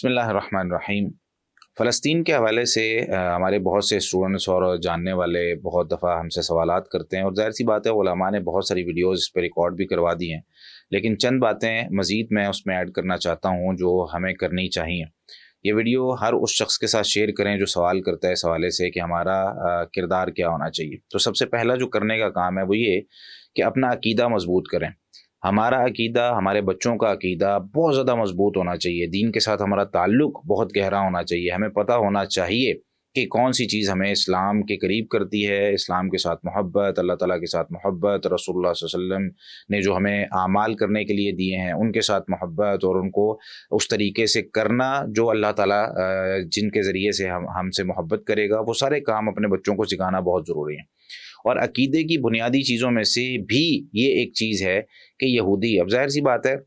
बिस्मिल्लाहिर्रहमानिर्रहीम। फ़लस्तीन के हवाले से हमारे बहुत से स्टूडेंट्स और जानने वाले बहुत दफ़ा हमसे सवालात करते हैं और ज़ाहिर सी बात है उलमा ने बहुत सारी वीडियोज़ इस पे रिकॉर्ड भी करवा दी हैं, लेकिन चंद बातें मज़ीद मैं उसमें ऐड करना चाहता हूँ जो हमें करनी चाहिए। ये वीडियो हर उस शख्स के साथ शेयर करें जो सवाल करता है इस हवाले से कि हमारा किरदार क्या होना चाहिए। तो सबसे पहला जो करने का काम है वो ये कि अपना अकीदा मज़बूत करें। हमारा अकीदा, हमारे बच्चों का अकीदा बहुत ज़्यादा मज़बूत होना चाहिए। दीन के साथ हमारा ताल्लुक़ बहुत गहरा होना चाहिए। हमें पता होना चाहिए कि कौन-सी चीज़ हमें इस्लाम के करीब करती है, इस्लाम के साथ मोहब्बत, अल्लाह ताला के साथ मोहब्बत, रसूलुल्लाह सल्लल्लाहु अलैहि वसल्लम ने जो हमें आमाल करने के लिए दिए हैं, उनके साथ मोहब्बत और उनको उस तरीके से करना जो अल्लाह ताला जिनके ज़रिए से हमसे मोहब्बत करेगा, वो सारे काम अपने बच्चों को सिखाना बहुत ज़रूरी है। और अकीदे की बुनियादी चीज़ों में से भी ये एक चीज़ है कि यहूदी, अब ज़ाहिर-सी बात है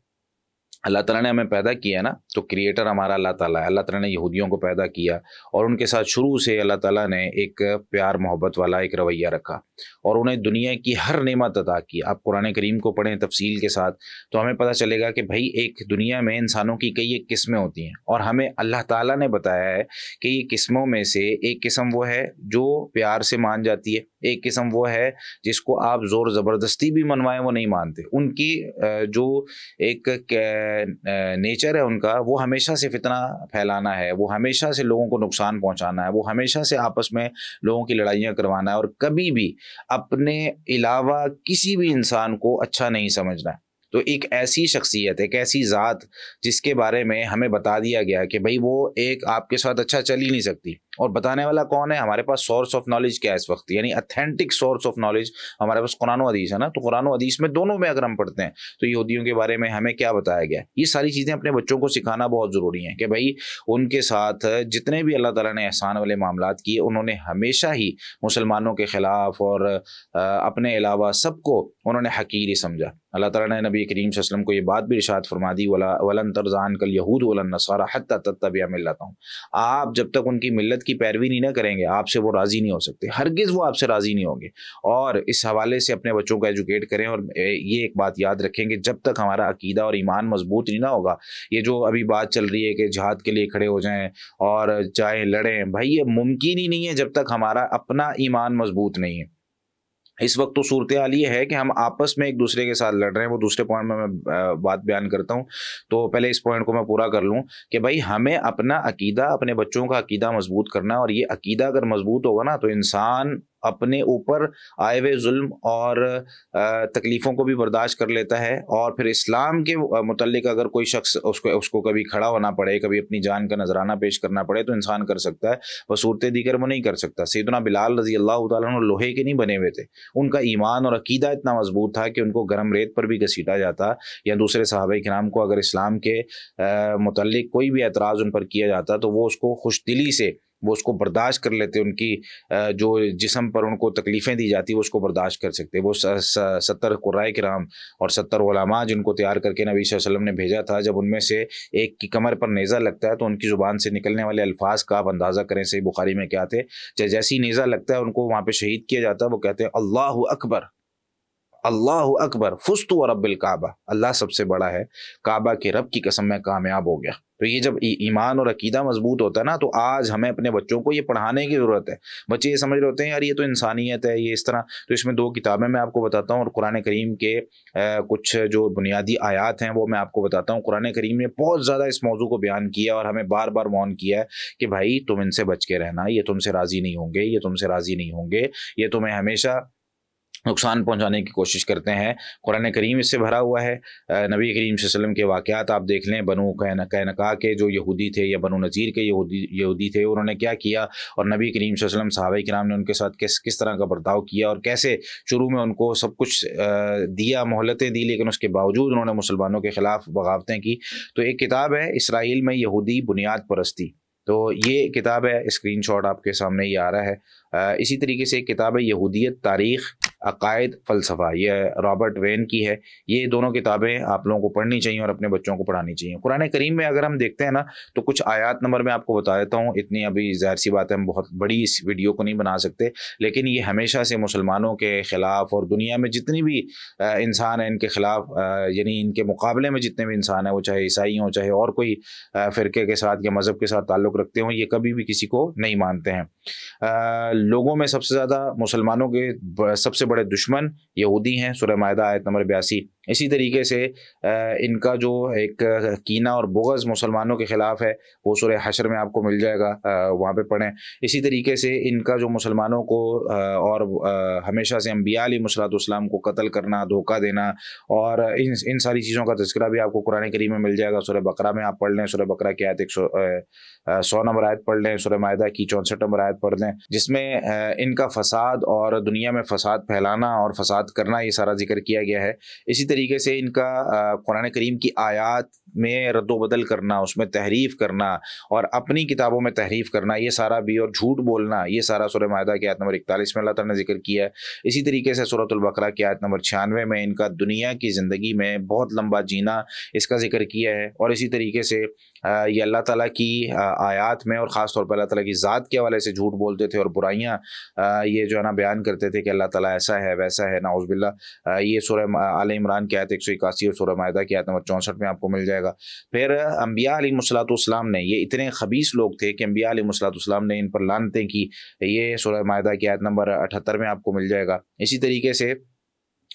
अल्लाह ताला ने हमें पैदा किया है ना, तो क्रिएटर हमारा अल्लाह ताला है। अल्लाह ताला ने यहूदियों को पैदा किया और उनके साथ शुरू से अल्लाह ताला ने एक प्यार मोहब्बत वाला एक रवैया रखा और उन्हें दुनिया की हर नेमत अता की। आप कुरान करीम को पढ़ें तफ़सील के साथ तो हमें पता चलेगा कि भई एक दुनिया में इंसानों की कई एक किस्में होती हैं और हमें अल्लाह ताला ने बताया है कि ये किस्मों में से एक किस्म वो है जो प्यार से मान जाती है, एक किस्म वो है जिसको आप ज़ोर ज़बरदस्ती भी मनवाएँ वो नहीं मानते। उनकी जो एक नेचर है उनका, वो हमेशा से फितना फैलाना है, वो हमेशा से लोगों को नुकसान पहुंचाना है, वो हमेशा से आपस में लोगों की लड़ाइयाँ करवाना है और कभी भी अपने अलावा किसी भी इंसान को अच्छा नहीं समझना है। तो एक ऐसी शख्सियत, एक ऐसी ज़ात जिसके बारे में हमें बता दिया गया कि भाई वो एक आपके साथ अच्छा चल ही नहीं सकती। और बताने वाला कौन है? हमारे पास सोर्स ऑफ नॉलेज क्या है इस वक्त, यानी अथेंटिक सोर्स ऑफ नॉलेज हमारे पास कुरान और हदीस है ना। तो कुरान और हदीस में दोनों में अगर हम पढ़ते हैं तो यहूदियों के बारे में हमें क्या बताया गया है, ये सारी चीज़ें अपने बच्चों को सिखाना बहुत ज़रूरी है कि भाई उनके साथ जितने भी अल्लाह ताला ने एहसान वाले मामलात किए, उन्होंने हमेशा ही मुसलमानों के ख़िलाफ़ और अपने अलावा सबको उन्होंने हकीर ही समझा। अल्लाह ताला ने नबी करीम सल्लल्लाहु अलैहि वसल्लम को ये बात भी इरशाद फरमा दी, वलन तरज़ा अन्कल यहूद वलन नसारा हत्ता तत्तबिअ मिल्लतहुम। आप जब तक उनकी मिल्लत की पैरवी नहीं ना करेंगे, आपसे वो राज़ी नहीं हो सकते, हरगिज़ वो आपसे राज़ी नहीं होंगे। और इस हवाले से अपने बच्चों को एजुकेट करें और ये एक बात याद रखें कि जब तक हमारा अकीदा और ईमान मजबूत नहीं ना होगा, ये जो अभी बात चल रही है कि जिहाद के लिए खड़े हो जाएं और चाहे लड़ें, भाई ये मुमकिन ही नहीं है जब तक हमारा अपना ईमान मजबूत नहीं है। इस वक्त तो सूरत हाल ये है कि हम आपस में एक दूसरे के साथ लड़ रहे हैं। वो दूसरे पॉइंट में मैं बात बयान करता हूँ, तो पहले इस पॉइंट को मैं पूरा कर लूँ कि भाई हमें अपना अकीदा, अपने बच्चों का अकीदा मजबूत करना है और ये अकीदा अगर मजबूत होगा ना तो इंसान अपने ऊपर आए हुए जुल्म और तकलीफ़ों को भी बर्दाश्त कर लेता है। और फिर इस्लाम के मुतल्लिक अगर कोई शख्स उसको उसको कभी खड़ा होना पड़े, कभी अपनी जान का नजराना पेश करना पड़े तो इंसान कर सकता है, बसूरत दीगर वो नहीं कर सकता। सैयदना बिलाल रज़ी अल्लाह तआला अन्हु लोहे के नहीं बने हुए थे, उनका ईमान और अकीदा इतना मजबूत था कि उनको गर्म रेत पर भी घसीटा जाता या दूसरे सहाबा किराम को अगर इस्लाम के मुतल्लिक कोई भी एतराज़ उन पर किया जाता तो वो उसको खुशदिली से वो उसको बर्दाश्त कर लेते। उनकी जो जिस्म पर उनको तकलीफ़ें दी जाती वो उसको बर्दाश्त कर सकते। वो 70 कुर्राए किराम और 70 उलमा जिनको तैयार करके नबी सल्लल्लाहु अलैहि वसल्लम ने भेजा था, जब उनमें से एक की कमर पर नेज़ा लगता है तो उनकी ज़ुबान से निकलने वाले अल्फाज का आप अंदाज़ा करें सही बुखारी में क्या थे। जैसे ही नेज़ा लगता है उनको वहाँ पे शहीद किया जाता है, वो कहते हैं अल्लाहु अकबर, अल्लाहु अकबर, फुस्तु व रब्बिल काबा, अल्लाह सबसे बड़ा है, काबा के रब की कसम मैं कामयाब हो गया। तो ये जब ईमान और अकीदा मजबूत होता है ना, तो आज हमें अपने बच्चों को ये पढ़ाने की ज़रूरत है। बच्चे ये समझ रहे होते हैं यार ये तो इंसानियत है, ये इस तरह। तो इसमें 2 किताबें मैं आपको बताता हूँ और कुरान करीम के कुछ जो बुनियादी आयात हैं वो मैं आपको बताता हूँ। कुरान करीम ने बहुत ज़्यादा इस मौजू को बयान किया और हमें बार बार वार्न किया है कि भाई तुम इनसे बच के रहना, ये तुमसे राज़ी नहीं होंगे, ये तुमसे राज़ी नहीं होंगे, ये तुम्हें हमेशा नुकसान पहुंचाने की कोशिश करते हैं। कुरान करीम इससे भरा हुआ है। नबी करीम सल्लल्लाहु अलैहि वसल्लम के वाक़यात आप देख लें, बनु कैनुका के जो यहूदी थे या बनु नज़ीर के यहूदी थे, उन्होंने क्या किया और नबी करीम सल्लल्लाहु अलैहि वसल्लम सहाबा किराम ने उनके साथ किस तरह का बर्ताव किया और कैसे शुरू में उनको सब कुछ दिया, मोहलतें दी, लेकिन उसके बावजूद उन्होंने मुसलमानों के ख़िलाफ़ बगावतें की। तो एक किताब है इसराइल में यहूदी बुनियाद परस्ती, तो ये किताब है, स्क्रीनशॉट आपके सामने ही आ रहा है। इसी तरीके से एक किताब है यहूदियत तारीख़ अकायद फ़लसफ़ा, ये रॉबर्ट वेन की है। ये दोनों किताबें आप लोगों को पढ़नी चाहिए और अपने बच्चों को पढ़ानी चाहिए। कुरान करीम में अगर हम देखते हैं ना, तो कुछ आयात नंबर मैं आपको बता देता हूँ। इतनी अभी ज़ाहिर-सी बात है, हम बहुत बड़ी इस वीडियो को नहीं बना सकते, लेकिन ये हमेशा से मुसलमानों के ख़िलाफ़ और दुनिया में जितनी भी इंसान हैं इनके ख़िलाफ़, यानी इनके मुकाबले में जितने भी इंसान हैं, वो चाहे ईसाई हों, चाहे और कोई फ़िरके के साथ या मज़हब के साथ ताल्लुक़ रखते हों, ये कभी भी किसी को नहीं मानते हैं। लोगों में सबसे ज़्यादा मुसलमानों के सबसे बड़े दुश्मन यहूदी हैं, सूरह माइदा आयत नंबर 82। इसी तरीके से इनका जो एक कीना और बुग़्ज़ मुसलमानों के ख़िलाफ़ है, वो सूरह हशर में आपको मिल जाएगा, वहाँ पे पढ़ें। इसी तरीके से इनका जो मुसलमानों को और हमेशा से अंबिया अलैहिस्सलाम को कत्ल करना, धोखा देना और इन सारी चीज़ों का तज़किरा भी आपको कुरान करीम में मिल जाएगा। सूरह बकरा में आप पढ़ लें, सूरह बकरा की आयत 100 नंबर आयत पढ़ लें, सूरह माइदा की 64 नंबर आयत पढ़ लें, जिसमें इनका फ़साद और दुनिया में फ़साद फैलाना और फ़साद करना, ये सारा ज़िक्र किया गया है। इसी तरीके से इनका कुरान करीम की आयात में रद्द-ओ-बदल करना, उसमें तहरीफ़ करना और अपनी किताबों में तहरीफ़ करना, ये सारा भी, और झूठ बोलना, ये सारा सूरह माइदा की आयत नंबर 41 में अल्लाह ताला ने ज़िक्र किया है। इसी तरीके से सूरतुल बकरा की आयत नंबर 96 में इनका दुनिया की ज़िंदगी में बहुत लंबा जीना, इसका ज़िक्र किया है। और इसी तरीके से ये अल्लाह ताला की आयात में और ख़ास तौर पर अल्लाह ताला की ज़ात के हवाले से झूठ बोलते थे और बुराइयाँ ये जो है ना बयान करते थे कि अल्लाह ताला ऐसा है, वैसा है, नाउज़ुबिल्लाह। ये सूरह आले इमरान की आयत 181 और सूरह माइदा की आयत नंबर 64 में आपको मिल जाएगा। फिर अंबिया अलैहिस्सलाम ने, ये इतने खबीस लोग थे कि अंबिया अलैहिस्सलाम ने इन पर लानतें की, ये सूरह माइदा की आयत नंबर 78 में आपको मिल जाएगा। इसी तरीके से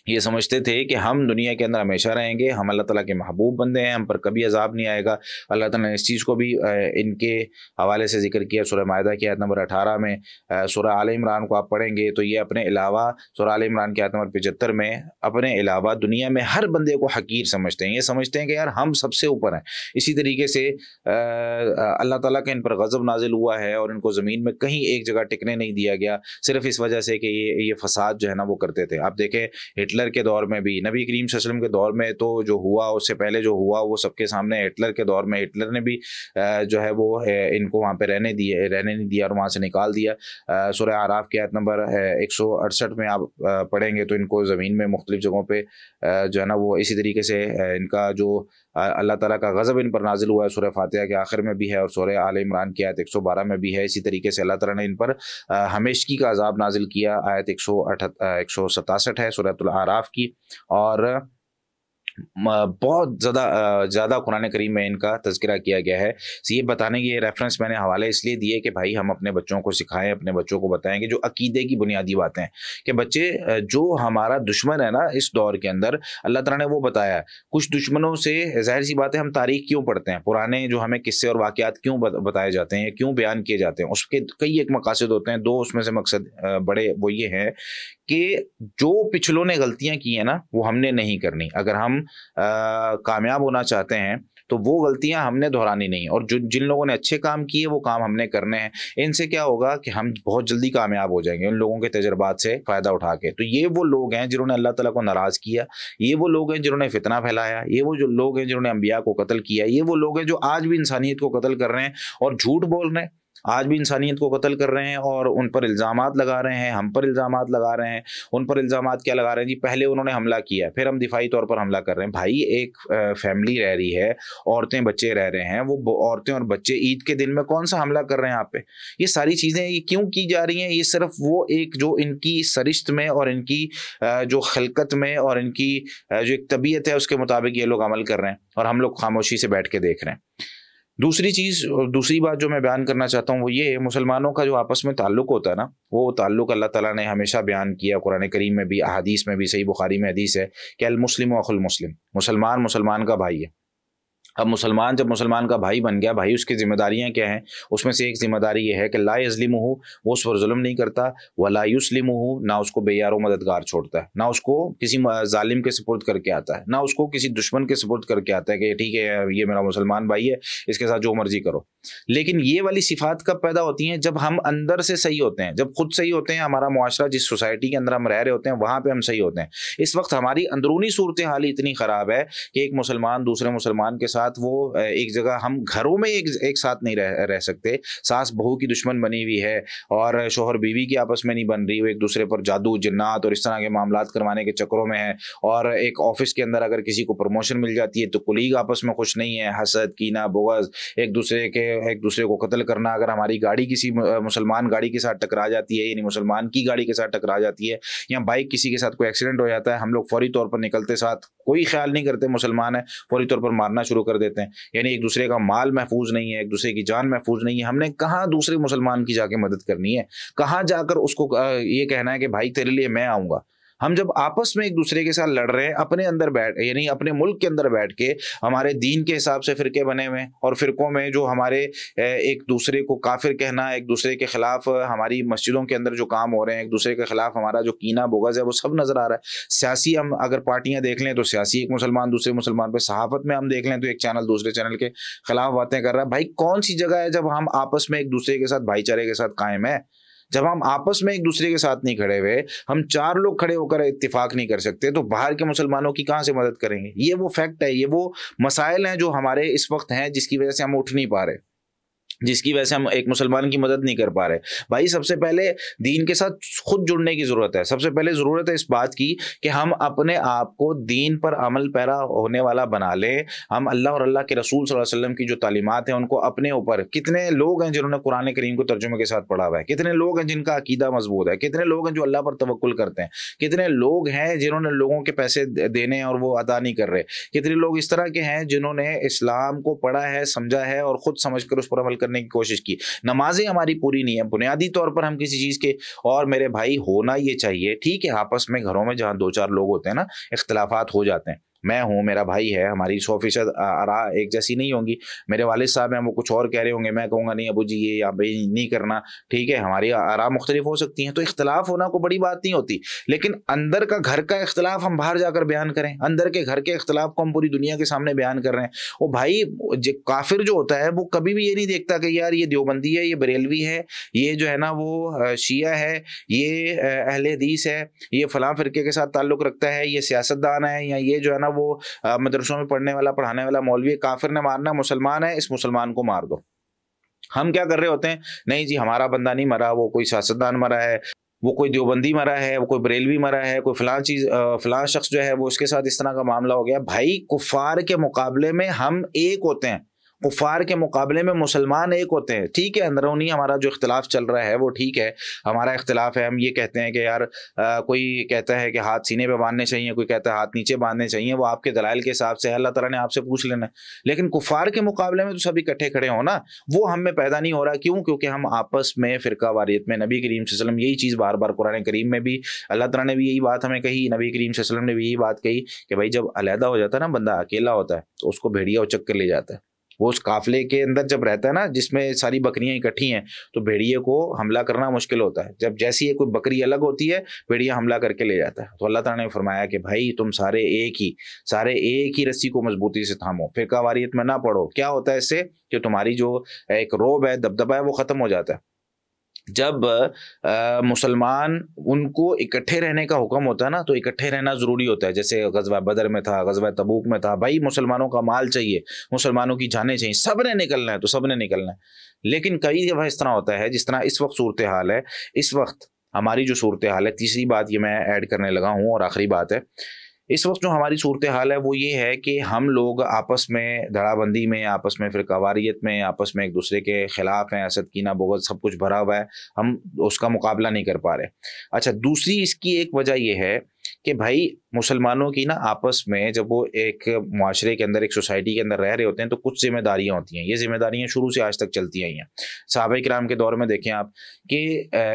ये समझते थे कि हम दुनिया के अंदर हमेशा रहेंगे, हम अल्लाह ताला के महबूब बंदे हैं, हम पर कभी अज़ाब नहीं आएगा। अल्लाह ताला ने इस चीज़ को भी इनके हवाले से ज़िक्र किया सूरह माइदा की आयत नंबर 18 में। सूरह आले इमरान को आप पढ़ेंगे तो ये अपने अलावा, सूरह आले इमरान की आयत नंबर 75 में, अपने अलावा दुनिया में हर बंदे को हकीर समझते हैं। ये समझते हैं कि यार हम सबसे ऊपर हैं। इसी तरीके से अल्लाह ताला का इन पर गज़ब नाज़िल हुआ है और इनको ज़मीन में कहीं एक जगह टिकने नहीं दिया गया, सिर्फ़ इस वजह से कि ये फ़साद जो है ना वो करते थे। आप देखें हिटलर के दौर में भी, नबी करीम सल्लल्लाहु अलैहि वसल्लम के दौर में तो जो हुआ, उससे पहले जो हुआ वो सबके सामने, हिटलर के दौर में हिटलर ने भी जो है वो इनको वहाँ पे रहने नहीं दिया और वहाँ से निकाल दिया। सूरह आराफ की आयत नंबर 168 में आप पढ़ेंगे तो इनको ज़मीन में मुख्तलिफ जगहों पे जो है ना वो इसी तरीके से इनका जो अल्लाह ताला का गज़ब इन पर नाजिल हुआ है, सूरह फातिहा के आखिर में भी है और सूरह आले इमरान की आयत 112 में भी है। इसी तरीके से अल्लाह ताला ने इन पर हमेशगी का अज़ाब नाजिल किया, आयत 167 है सूरह आराफ की। और बहुत ज़्यादा कुरान करीम में इनका तज़किरा किया गया है। ये बताने की ये रेफरेंस मैंने हवाले इसलिए दिए कि भाई हम अपने बच्चों को सिखाएं, अपने बच्चों को बताएं कि जो अकीदे की बुनियादी बातें हैं, कि बच्चे जो हमारा दुश्मन है ना इस दौर के अंदर, अल्लाह ताला ने वो बताया है। कुछ दुश्मनों से ज़ाहिर सी बात है हम तारीख़ क्यों पढ़ते हैं, पुराने जो हमें किस्से और वाक़यात क्यों बताए जाते हैं, क्यों बयान किए जाते हैं, उसके कई एक मकासद होते हैं। 2 उसमें से मकसद बड़े वो ये हैं कि जो पिछलों ने गलतियाँ की हैं ना वो हमने नहीं करनी। अगर हम कामयाब होना चाहते हैं तो वो गलतियां हमने दोहरानी नहीं, और जो जिन लोगों ने अच्छे काम किए वो काम हमने करने हैं। इनसे क्या होगा कि हम बहुत जल्दी कामयाब हो जाएंगे उन लोगों के तजर्बात से फ़ायदा उठा के। तो ये वो लोग हैं जिन्होंने अल्लाह ताला को नाराज़ किया, ये वो लोग हैं जिन्होंने फितना फैलाया, ये वो जो लोग हैं जिन्होंने अंबिया को कत्ल किया, ये वो लोग हैं जो आज भी इंसानियत को कत्ल कर रहे हैं और झूठ बोल रहे हैं, आज भी इंसानियत को कत्ल कर रहे हैं और उन पर इल्ज़ामात लगा रहे हैं, हम पर इल्ज़ामात लगा रहे हैं। उन पर इल्ज़ामात क्या लगा रहे हैं जी, पहले उन्होंने हमला किया, फिर हम दिफाई तौर पर हमला कर रहे हैं। भाई एक फैमिली रह रही है, औरतें बच्चे रह रहे हैं, वो औरतें और बच्चे ईद के दिन में कौन सा हमला कर रहे हैं आप पे? ये सारी चीज़ें ये क्यों की जा रही हैं? ये सिर्फ वो एक जो इनकी सरिश्त में और इनकी जो खिलकत में और इनकी जो एक तबीयत है उसके मुताबिक ये लोग अमल कर रहे हैं और हम लोग खामोशी से बैठ के देख रहे हैं। दूसरी बात जो मैं बयान करना चाहता हूँ वो ये है, मुसलमानों का जो आपस में ताल्लुक़ होता है ना, वो ताल्लुक़ अल्लाह ताला ने हमेशा बयान किया, कुरान करीम में भी, अहादीस में भी। सही बुखारी में हदीस है कि अल मुस्लिम अखुल मुस्लिम, मुसलमान मुसलमान का भाई है। अब मुसलमान जब मुसलमान का भाई बन गया, भाई उसकी ज़िम्मेदारियाँ क्या हैं? उसमें से एक ज़िम्मेदारी ये है कि ला यज़लिमुहु, वो उस पर जुल्म नहीं करता, वला युस्लिमुहु, ना उसको बेयार व मददगार छोड़ता है, ना उसको किसी ज़ालिम के सुपुर्द करके आता है, ना उसको किसी दुश्मन के सुपुर्द करके आता है कि ठीक है ये मेरा मुसलमान भाई है, इसके साथ जो मर्ज़ी करो। लेकिन ये वाली सिफात कब पैदा होती हैं? जब हम अंदर से सही होते हैं, जब खुद सही होते हैं, हमारा मुआशरा जिस सोसाइटी के अंदर हम रह रहे होते हैं वहाँ पे हम सही होते हैं। इस वक्त हमारी अंदरूनी सूरत हाल इतनी ख़राब है कि एक मुसलमान दूसरे मुसलमान के साथ वो एक जगह, हम घरों में एक साथ नहीं रह सकते। सास बहू की दुश्मन बनी हुई है और शोहर बीवी की आपस में नहीं बन रही, वो एक दूसरे पर जादू जिन्नात और इस तरह के मामलात करवाने के चक्करों में है। और एक ऑफिस के अंदर अगर किसी को प्रमोशन मिल जाती है तो कुलीग आपस में खुश नहीं है, हसद कीना बुग़्ज़, एक दूसरे को कत्ल करना। अगर हमारी गाड़ी किसी मुसलमान गाड़ी के साथ टकरा जाती है, यानी मुसलमान की गाड़ी के साथ टकरा जाती है, या बाइक किसी के साथ कोई एक्सीडेंट हो जाता है, हम लोग फौरी तौर पर निकलते साथ कोई ख्याल नहीं करते मुसलमान है, फौरी तौर पर मारना शुरू कर देते हैं। यानी एक दूसरे का माल महफूज नहीं है, एक दूसरे की जान महफूज नहीं है। हमने कहाँ दूसरे मुसलमान की जाके मदद करनी है, कहाँ जाकर उसको ये कहना है कि भाई तेरे लिए मैं आऊँगा। हम जब आपस में एक दूसरे के साथ लड़ रहे हैं, अपने अंदर बैठ, यानी अपने मुल्क के अंदर बैठ के हमारे दीन के हिसाब से फ़िरके बने हुए हैं, और फ़िरकों में जो हमारे एक दूसरे को काफिर कहना, एक दूसरे के खिलाफ हमारी मस्जिदों के अंदर जो काम हो रहे हैं, एक दूसरे के खिलाफ हमारा जो कीना बुग़्ज़ है वो सब नज़र आ रहा है। सियासी हम अगर पार्टियां देख लें तो सियासी एक मुसलमान दूसरे मुसलमान पे, सहाफ़त में हम देख लें तो एक चैनल दूसरे चैनल के खिलाफ बातें कर रहा है। भाई कौन सी जगह है जब हम आपस में एक दूसरे के साथ भाईचारे के साथ कायम है? जब हम आपस में एक दूसरे के साथ नहीं खड़े हुए, हम 4 लोग खड़े होकर इत्तिफाक नहीं कर सकते, तो बाहर के मुसलमानों की कहाँ से मदद करेंगे? ये वो फैक्ट है, ये वो मसाइल हैं जो हमारे इस वक्त हैं, जिसकी वजह से हम उठ नहीं पा रहे, जिसकी वजह से हम एक मुसलमान की मदद नहीं कर पा रहे। भाई सबसे पहले दीन के साथ खुद जुड़ने की ज़रूरत है। सबसे पहले ज़रूरत है इस बात की कि हम अपने आप को दीन पर अमल पैरा होने वाला बना लें। हम अल्लाह और अल्लाह के रसूल सल्लल्लाहु अलैहि वसल्लम की जो तालीमात हैं उनको अपने ऊपर, कितने लोग हैं जिन्होंने कुरान करीम को तर्जुमे के साथ पढ़ा हुआ है, कितने लोग हैं जिनका अकीदा मजबूत है, कितने लोग हैं जो अल्लाह पर तवक्कुल करते हैं, कितने लोग हैं जिन्होंने लोगों के पैसे देने और वो अदा नहीं कर रहे, कितने लोग इस तरह के हैं जिन्होंने इस्लाम को पढ़ा है, समझा है और ख़ुद समझ कर उस पर अमल करने की कोशिश की। नमाजें हमारी पूरी नहीं है, बुनियादी तौर पर हम किसी चीज़ के, और मेरे भाई होना ये चाहिए, ठीक है आपस में घरों में जहाँ 2-4 लोग होते हैं ना, इख्तिलाफात हो जाते हैं, मैं हूँ, मेरा भाई है, हमारी 100% आरा एक जैसी नहीं होंगी। मेरे वालिद साहब हैं, वो कुछ और कह रहे होंगे, मैं कहूँगा नहीं अबू जी ये या भाई नहीं करना, ठीक है, हमारी आरा मुख्तलिफ हो सकती हैं, तो इख्तिलाफ होना कोई बड़ी बात नहीं होती। लेकिन अंदर का घर का इख्तिलाफ हम बाहर जाकर बयान करें, अंदर के घर के इख्तिलाफ को हम पूरी दुनिया के सामने बयान कर रहे हैं। वो भाई काफिर जो होता है वो कभी भी ये नहीं देखता कि यार ये देवबंदी है, ये बरेलवी है, ये जो है ना वो शिया है, ये अहले हदीस है, ये फलां फिरके के साथ ताल्लुक़ रखता है, ये सियासतदान है, या ये जो है ना वो मदरसों में पढ़ने वाला पढ़ाने वाला मौलवी। काफिर ने मारना, मुसलमान है, इस मुसलमान को मार दो। हम क्या कर रहे होते हैं, नहीं जी हमारा बंदा नहीं मरा, वो कोई सियासतदान मरा है, वो कोई देवबंदी मरा है, वो कोई बरेलवी मरा है, कोई फलां चीज़ फलां शख्स जो है वो उसके साथ इस तरह का मामला हो गया। भाई कुफ़ार के मुकाबले में हम एक होते हैं, कुफ़ार के मुकाबले में मुसलमान एक होते हैं। ठीक है अंदरूनी हमारा जो इख्तिलाफ चल रहा है वो ठीक है, हमारा इख्तिलाफ है, हम ये कहते हैं कि यार कोई कहता है कि हाथ सीने पे बांधने चाहिए, कोई कहता है हाथ नीचे बांधने चाहिए, वो आपके दलाइल के हिसाब से अल्लाह ताला ने आपसे पूछ लेना है। लेकिन कुफ़ार के मुकाबले में तो सभी इकट्ठे खड़े हो ना, वो हम में पैदा नहीं हो रहा। क्यों? क्योंकि हम आपस में फ़िरका वारियत में, नबी करीम सल्लल्लाहु अलैहि वसल्लम यही चीज़ बार बार कुरान करीम में भी अल्लाह ताला ने भी यही बात हमें कही, नबी करीम सल्लल्लाहु अलैहि वसल्लम ने भी यही बात कही कि भाई जब अलहदा हो जाता है ना, बंदा अकेला होता है, तो उसको भेड़िया उचक कर ले जाता है। वो उस काफिले के अंदर जब रहता है ना, जिसमें सारी बकरियां इकट्ठी हैं, तो भेड़िए को हमला करना मुश्किल होता है। जब जैसी ये कोई बकरी अलग होती है, भेड़िया हमला करके ले जाता है। तो अल्लाह ताला ने फरमाया कि भाई तुम सारे एक ही रस्सी को मजबूती से थामो, फिरका वारियत में ना पड़ो। क्या होता है इससे कि तुम्हारी जो एक रोब है, दबदबा है, वो ख़त्म हो जाता है। जब मुसलमान उनको इकट्ठे रहने का हुक्म होता है ना, तो इकट्ठे रहना ज़रूरी होता है। जैसे गज़वा बदर में था, गज़वा तबूक में था, भाई मुसलमानों का माल चाहिए, मुसलमानों की जानें चाहिए, सब ने निकलना है तो सब ने निकलना है। लेकिन कई दफ़ा इस तरह होता है, जिस तरह इस वक्त सूरत हाल है, इस वक्त हमारी जो सूरत हाल है, तीसरी बात ये मैं ऐड करने लगा हूँ और आखिरी बात है, इस वक्त जो हमारी सूरत हाल है वो ये है कि हम लोग आपस में धड़ाबंदी में, आपस में फ़िरकावारियत में, आपस में एक दूसरे के ख़िलाफ़ हैं, हसद कीना बुग़्ज़ सब कुछ भरा हुआ है, हम उसका मुकाबला नहीं कर पा रहे। अच्छा, दूसरी इसकी एक वजह ये है कि भाई मुसलमानों की ना आपस में जब वो एक मुआशरे के अंदर, एक सोसाइटी के अंदर रह रहे होते हैं, तो कुछ ज़िम्मेदारियाँ होती हैं। ये ज़िम्मेदारियाँ शुरू से आज तक चलती आई हैं। सहाबा किराम के दौर में देखें आप कि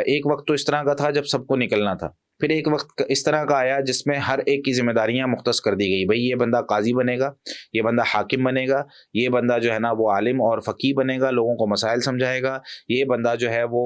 एक वक्त तो इस तरह का था जब सबको निकलना था, फिर एक वक्त इस तरह का आया जिसमें हर एक की जिम्मेदारियां मुख्तस कर दी गई। भाई ये बंदा काजी बनेगा, ये बंदा हाकिम बनेगा, ये बंदा जो है ना वो आलिम और फ़कीह बनेगा, लोगों को मसाइल समझाएगा, ये बंदा जो है वो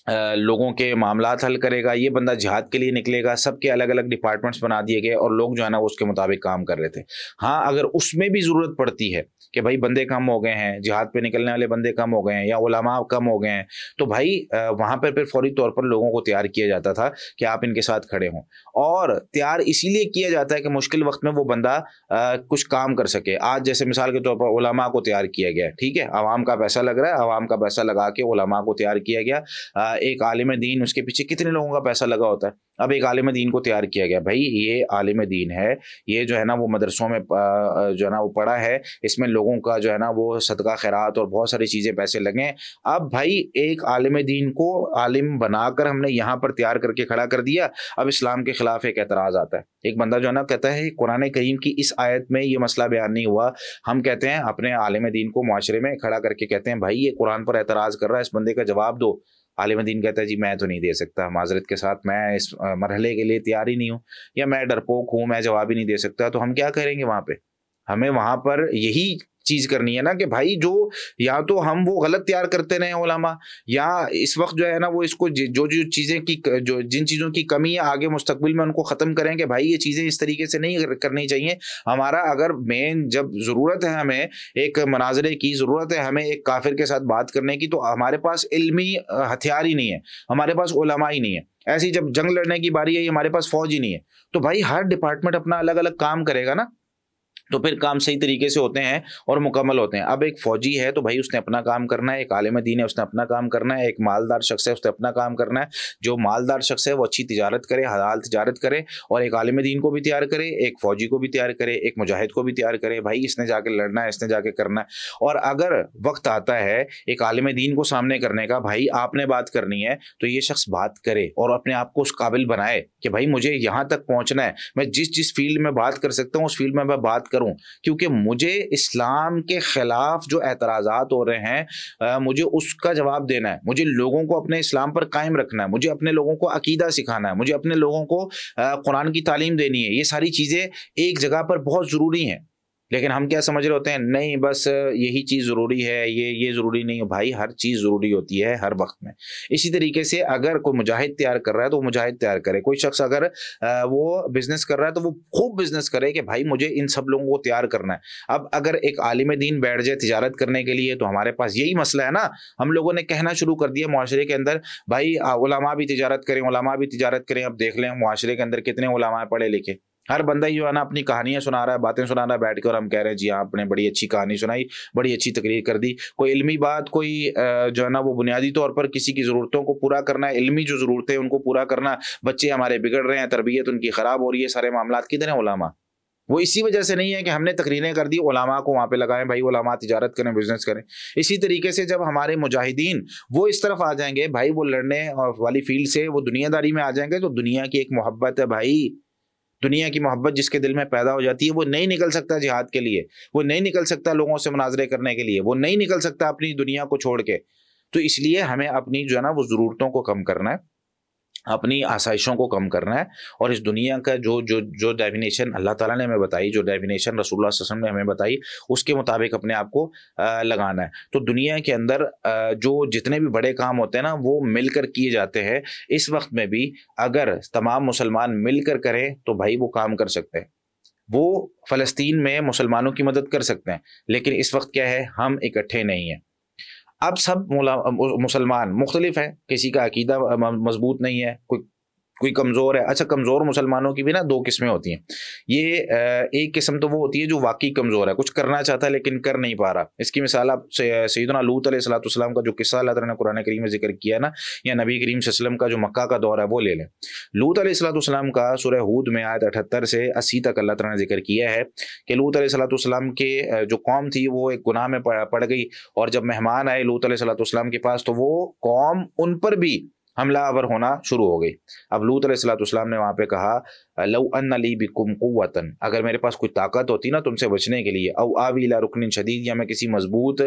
लोगों के मामलात हल करेगा, ये बंदा जिहाद के लिए निकलेगा। सबके अलग अलग डिपार्टमेंट्स बना दिए गए और लोग जो है ना वो उसके मुताबिक काम कर रहे थे। हाँ, अगर उसमें भी ज़रूरत पड़ती है कि भाई बंदे कम हो गए हैं, जिहाद पे निकलने वाले बंदे कम हो गए हैं या उलमा कम हो गए हैं, तो भाई वहाँ पर फिर फौरी तौर पर लोगों को तैयार किया जाता था कि आप इनके साथ खड़े हों। और तैयार इसीलिए किया जाता है कि मुश्किल वक्त में वो बंदा कुछ काम कर सके। आज जैसे मिसाल के तौर पर उलमा को तैयार किया गया, ठीक है, आवाम का पैसा लग रहा है, आवाम का पैसा लगा के उलमा को तैयार किया गया। एक आलिम दीन, उसके पीछे कितने लोगों का पैसा लगा होता है। अब एक आलिम दीन को तैयार किया गया, भाई ये आलिम दीन है, ये जो है ना वो मदरसों में जो है ना वो पढ़ा है, इसमें लोगों का जो है ना वो सदका खैरात और बहुत सारी चीज़ें पैसे लगे। अब भाई एक आलिम दीन को आलिम बनाकर हमने यहाँ पर तैयार करके खड़ा कर दिया। अब इस्लाम के खिलाफ एक एतराज़ आता है, एक बंदा जो है ना कहता है कुरान करीम की इस आयत में ये मसला बयान नहीं हुआ। हम कहते हैं अपने आलिम दीन को मुआशरे में खड़ा करके कहते हैं भाई ये कुरान पर एतराज़ कर रहा है, इस बंदे का जवाब दो। आलिम दीन कहता है जी मैं तो नहीं दे सकता, माजरत के साथ मैं इस मरहले के लिए तैयार ही नहीं हूँ, या मैं डरपोक हूँ, मैं जवाब ही नहीं दे सकता। तो हम क्या करेंगे वहाँ पे? हमें वहाँ पर यही चीज़ करनी है ना कि भाई जो या तो हम वो गलत तैयार करते रहे उलमा, या इस वक्त जो है ना वो इसको जो जो चीज़ें की जो जिन चीज़ों की कमी है आगे मुस्तकबिल में उनको ख़त्म करें कि भाई ये चीज़ें इस तरीके से नहीं करनी चाहिए। हमारा अगर मेन जब ज़रूरत है, हमें एक मनाजरे की ज़रूरत है, हमें एक काफिर के साथ बात करने की, तो हमारे पास इल्मी हथियार ही नहीं है, हमारे पास उलमा ही नहीं है। ऐसी जब जंग लड़ने की बारी है, हमारे पास फौज ही नहीं है, तो भाई हर डिपार्टमेंट अपना अलग अलग काम करेगा ना, तो फिर काम सही तरीके से होते हैं और मुकम्मल होते हैं। अब एक फौजी है तो भाई उसने अपना काम करना है, एक आलिम दीन है उसने अपना काम करना है, एक मालदार शख्स है उसने अपना काम करना है। जो मालदार शख्स है वो अच्छी तिजारत करे, हलाल तिजारत करे, और एक आलिम दीन को भी तैयार करे, एक फौजी को भी तैयार करे, एक मुजाहिद को भी तैयार करे। भाई इसने जाके लड़ना है, इसने जाके करना है। और अगर वक्त आता है एक आलिम दीन को सामने करने का, भाई आपने बात करनी है, तो ये शख्स बात करे और अपने आप को उस काबिल बनाए कि भाई मुझे यहाँ तक पहुँचना है, मैं जिस जिस फील्ड में बात कर सकता हूँ उस फील्ड में मैं बात करूँ, क्योंकि मुझे इस्लाम के खिलाफ जो एतराज़ात हो रहे हैं मुझे उसका जवाब देना है, मुझे लोगों को अपने इस्लाम पर कायम रखना है, मुझे अपने लोगों को अकीदा सिखाना है, मुझे अपने लोगों को कुरान की तालीम देनी है। ये सारी चीज़ें एक जगह पर बहुत ज़रूरी हैं, लेकिन हम क्या समझ रहे होते हैं, नहीं बस यही चीज़ ज़रूरी है, ये ज़रूरी नहीं है। भाई हर चीज़ ज़रूरी होती है हर वक्त में। इसी तरीके से अगर कोई मुजाहिद तैयार कर रहा है तो मुजाहिद तैयार करे, कोई शख्स अगर वो बिज़नेस कर रहा है तो वो खूब बिज़नेस करे कि भाई मुझे इन सब लोगों को तैयार करना है। अब अगर एक आलिम दीन बैठ जाए तिजारत करने के लिए, तो हमारे पास यही मसला है ना, हम लोगों ने कहना शुरू कर दिया मुआशरे के अंदर, भाई उलमा भी तिजारत करें, उलमा भी तिजारत करें। अब देख लें मुआशरे के अंदर कितने उलमा पढ़े लिखे, हर बंदा ही जो है ना अपनी कहानियां सुना रहा है, बातें सुना रहा है बैठ कर, और हम कह रहे हैं जी हाँ आपने बड़ी अच्छी कहानी सुनाई, बड़ी अच्छी तकरीर कर दी। कोई इल्मी बात, कोई जो है ना वो बुनियादी तौर पर किसी की ज़रूरतों को पूरा करना है, इल्मी जो ज़रूरतें हैं उनको पूरा करना, बच्चे हमारे बिगड़ रहे हैं, तरबियत उनकी ख़राब हो रही है, सारे मामलात किधर हैं उलमा? वो इसी वजह से नहीं है कि हमने तकरीरें कर दी, उलमा को वहाँ पे लगाएं, भाई उलमा तिजारत करें, बिजनेस करें। इसी तरीके से जब हमारे मुजाहिदीन वो इस तरफ आ जाएंगे, भाई वो लड़ने वाली फील्ड से वो दुनियादारी में आ जाएंगे, तो दुनिया की एक मोहब्बत है भाई, दुनिया की मोहब्बत जिसके दिल में पैदा हो जाती है, वो नहीं निकल सकता जिहाद के लिए, वो नहीं निकल सकता लोगों से मुनाजरे करने के लिए, वो नहीं निकल सकता अपनी दुनिया को छोड़ के। तो इसलिए हमें अपनी जो है ना वो ज़रूरतों को कम करना है, अपनी आसाइशों को कम करना है, और इस दुनिया का जो जो जो डेफिनेशन अल्लाह ताला ने हमें बताई, जो डेफिनेशन रसूलुल्लाह सल्लल्लाहु अलैहि वसल्लम ने हमें बताई, उसके मुताबिक अपने आप को लगाना है। तो दुनिया के अंदर जो जितने भी बड़े काम होते हैं ना वो मिलकर किए जाते हैं। इस वक्त में भी अगर तमाम मुसलमान मिलकर करें तो भाई वो काम कर सकते हैं, वो फ़लस्तीन में मुसलमानों की मदद कर सकते हैं। लेकिन इस वक्त क्या है, हम इकट्ठे नहीं हैं। अब सब मुसलमान मुख्तलिफ हैं, किसी का अकीदा मजबूत नहीं है, कोई कमज़ोर है। अच्छा, कमज़ोर मुसलमानों की भी ना दो किस्में होती हैं। ये एक किस्म तो वो होती है जो वाकई कमज़ोर है, कुछ करना चाहता है लेकिन कर नहीं पा रहा। इसकी मिसाल आप सैयदना लूत अलैहिस्सलाम का जो किस्सा अल्लाह ताला ने कुरान करीम में जिक्र किया ना, या नबी करीम सल्लल्लाहु अलैहि वसल्लम का जो मक्का का दौर है वो ले लें। लूत अलैहिस्सलाम का सूरह हूद में आयत 78 से 80 तक अल्लाह ताला ने जिक्र किया है कि लूत अलैहिस्सलाम के जो कौम थी वो एक गुनाह में पड़ गई, और जब मेहमान आए लूत अलैहिस्सलाम के पास तो वो कौम उन पर भी हमलावर होना शुरू हो गई। अब लूत अलैहिस्सलाम ने वहाँ पे कहा लौ अन्न ली बिकुम कुव्वतन, अगर मेरे पास कोई ताकत होती ना तुमसे बचने के लिए, औ आवी इला रुकनिन शदीद, या मैं किसी मजबूत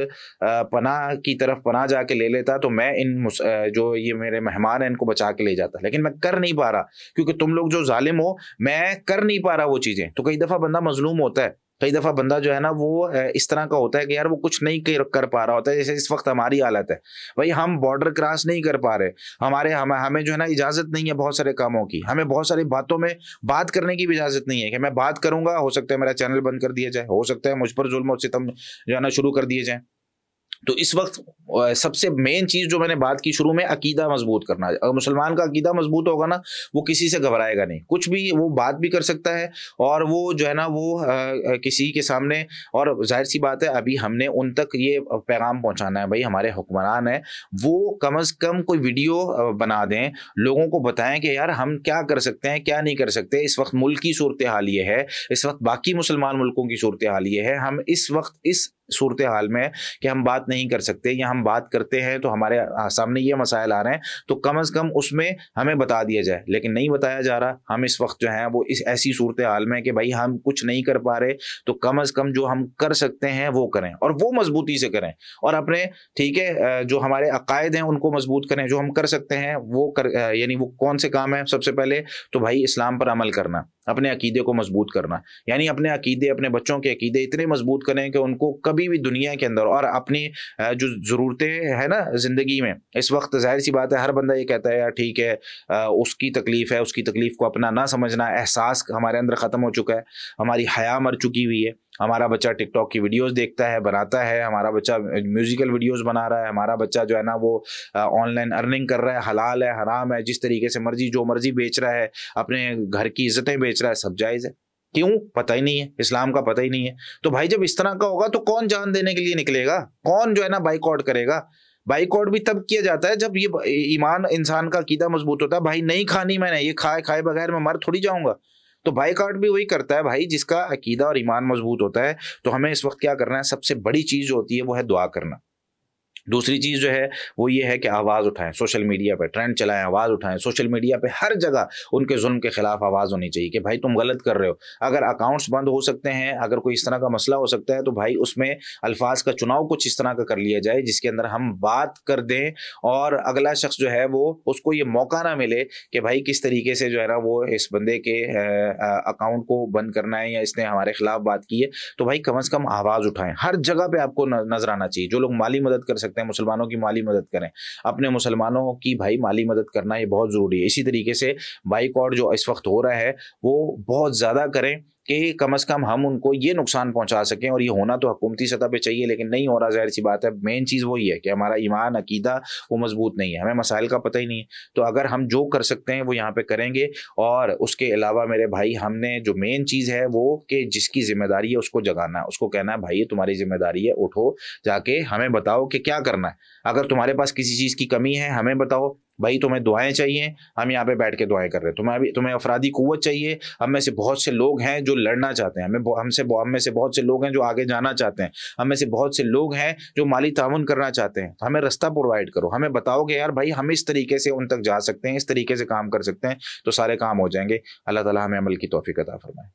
पनाह की तरफ पनाह जाके ले लेता, तो मैं इन जो ये मेरे मेहमान हैं इनको बचा के ले जाता। लेकिन मैं कर नहीं पा रहा क्योंकि तुम लोग जो जालिम हो, मैं कर नहीं पा रहा वो चीज़ें। तो कई दफ़ा बंदा मजलूम होता है, कई दफ़ा बंदा जो है ना वो इस तरह का होता है कि यार वो कुछ नहीं कर पा रहा होता है, जैसे इस वक्त हमारी हालत है भाई, हम बॉर्डर क्रॉस नहीं कर पा रहे, हमें जो है ना इजाज़त नहीं है बहुत सारे कामों की, हमें बहुत सारी बातों में बात करने की भी इजाज़त नहीं है कि मैं बात करूंगा हो सकता है मेरा चैनल बंद कर दिया जाए, हो सकता है मुझ पर जुल्म और सितम जो है ना शुरू कर दिए जाए। तो इस वक्त सबसे मेन चीज़ जो मैंने बात की शुरू में, अकीदा मजबूत करना। अगर मुसलमान का अकीदा मजबूत होगा ना, वो किसी से घबराएगा नहीं, कुछ भी वो बात भी कर सकता है और वो जो है ना वो किसी के सामने, और जाहिर सी बात है अभी हमने उन तक ये पैगाम पहुंचाना है भाई, हमारे हुक्मरान हैं वो कम अज़ कम कोई वीडियो बना दें, लोगों को बताएं कि यार हम क्या कर सकते हैं क्या नहीं कर सकते। इस वक्त मुल्क की सूरत हाल ये है, इस वक्त बाकी मुसलमान मुल्कों की सूरत हाल ये है, हम इस वक्त इस सूरत हाल में कि हम बात नहीं कर सकते या हम बात करते हैं तो हमारे सामने ये मसाइल आ रहे हैं, तो कम से कम उसमें हमें बता दिया जाए, लेकिन नहीं बताया जा रहा। हम इस वक्त जो है वो इस ऐसी सूरत हाल में कि भाई हम कुछ नहीं कर पा रहे, तो कम से कम जो हम कर सकते हैं वो करें और वो मजबूती से करें, और अपने ठीक है जो हमारे अकायद हैं उनको मजबूत करें। जो हम कर सकते हैं वो कर, यानी वो कौन से काम है, सबसे पहले तो भाई इस्लाम पर अमल करना, अपने अकीदे को मजबूत करना, यानी अपने अकीदे, अपने बच्चों के अकीदे इतने मजबूत करें कि उनको कभी भी दुनिया के अंदर और अपनी जो ज़रूरतें है ना ज़िंदगी में, इस वक्त जाहिर सी बात है हर बंदा ये कहता है यार ठीक है उसकी तकलीफ़ है, उसकी तकलीफ़ को अपना ना समझना, एहसास हमारे अंदर ख़त्म हो चुका है, हमारी हया मर चुकी हुई है। हमारा बच्चा टिकटॉक की वीडियोस देखता है, बनाता है, हमारा बच्चा म्यूजिकल वीडियोस बना रहा है, हमारा बच्चा जो है ना वो ऑनलाइन अर्निंग कर रहा है, हलाल है हराम है, जिस तरीके से मर्जी जो मर्जी बेच रहा है, अपने घर की इज्जतें बेच रहा है, सब जायज़ है। क्यों? पता ही नहीं है, इस्लाम का पता ही नहीं है। तो भाई जब इस तरह का होगा तो कौन जान देने के लिए निकलेगा, कौन जो है ना बाइकआउट करेगा। बाइकआउट भी तब किया जाता है जब ये ईमान इंसान का अकीदा मजबूत होता है, भाई नहीं खानी मैंने, ये खाए खाए बगैर मैं मर थोड़ी जाऊंगा। तो बाइकआउट भी वही करता है भाई जिसका अकीदा और ईमान मजबूत होता है। तो हमें इस वक्त क्या करना है, सबसे बड़ी चीज जो होती है वो है दुआ करना। दूसरी चीज़ जो है वो ये है कि आवाज़ उठाएं, सोशल मीडिया पे ट्रेंड चलाएं, आवाज़ उठाएं, सोशल मीडिया पे हर जगह उनके जुल्म के खिलाफ आवाज़ होनी चाहिए कि भाई तुम गलत कर रहे हो। अगर अकाउंट्स बंद हो सकते हैं, अगर कोई इस तरह का मसला हो सकता है, तो भाई उसमें अल्फाज का चुनाव कुछ इस तरह का कर लिया जाए जिसके अंदर हम बात कर दें और अगला शख्स जो है वो उसको ये मौका ना मिले कि भाई किस तरीके से जो है ना वो इस बंदे के अकाउंट को बंद करना है या इसने हमारे खिलाफ बात की है। तो भाई कम से कम आवाज़ उठाएं, हर जगह पे आपको नजर आना चाहिए। जो लोग माली मदद कर सकते हैं, मुसलमानों की माली मदद करें, अपने मुसलमानों की भाई माली मदद करना ये बहुत ज़रूरी है। इसी तरीके से बाइकआउट जो इस वक्त हो रहा है वो बहुत ज़्यादा करें कि कम से कम हम उनको ये नुकसान पहुंचा सकें, और ये होना तो हुकूमती सतह पे चाहिए लेकिन नहीं हो रहा, जाहिर सी बात है। मेन चीज़ वही है कि हमारा ईमान अकीदा वो मजबूत नहीं है, हमें मसाइल का पता ही नहीं है। तो अगर हम जो कर सकते हैं वो यहाँ पे करेंगे, और उसके अलावा मेरे भाई हमने जो मेन चीज़ है वो कि जिसकी जिम्मेदारी है उसको जगाना है, उसको कहना है भाई ये तुम्हारी जिम्मेदारी है, उठो जाके हमें बताओ कि क्या करना है। अगर तुम्हारे पास किसी चीज़ की कमी है हमें बताओ, भाई तुम्हें दुआएं चाहिए, हम यहाँ पे बैठ के दुआएं कर रहे हैं। तुम्हें अफरादी कुव्वत चाहिए, हम में से बहुत से लोग हैं जो लड़ना चाहते हैं, हम में से बहुत से लोग हैं जो आगे जाना चाहते हैं, हम में से बहुत से लोग हैं जो माली ताउन करना चाहते हैं। तो हमें रास्ता प्रोवाइड करो, हमें बताओ कि यार भाई हम इस तरीके से उन तक जा सकते हैं, इस तरीके से काम कर सकते हैं, तो सारे काम हो जाएंगे। अल्लाह ताला हमें अमल की तौफीक अता फरमाए।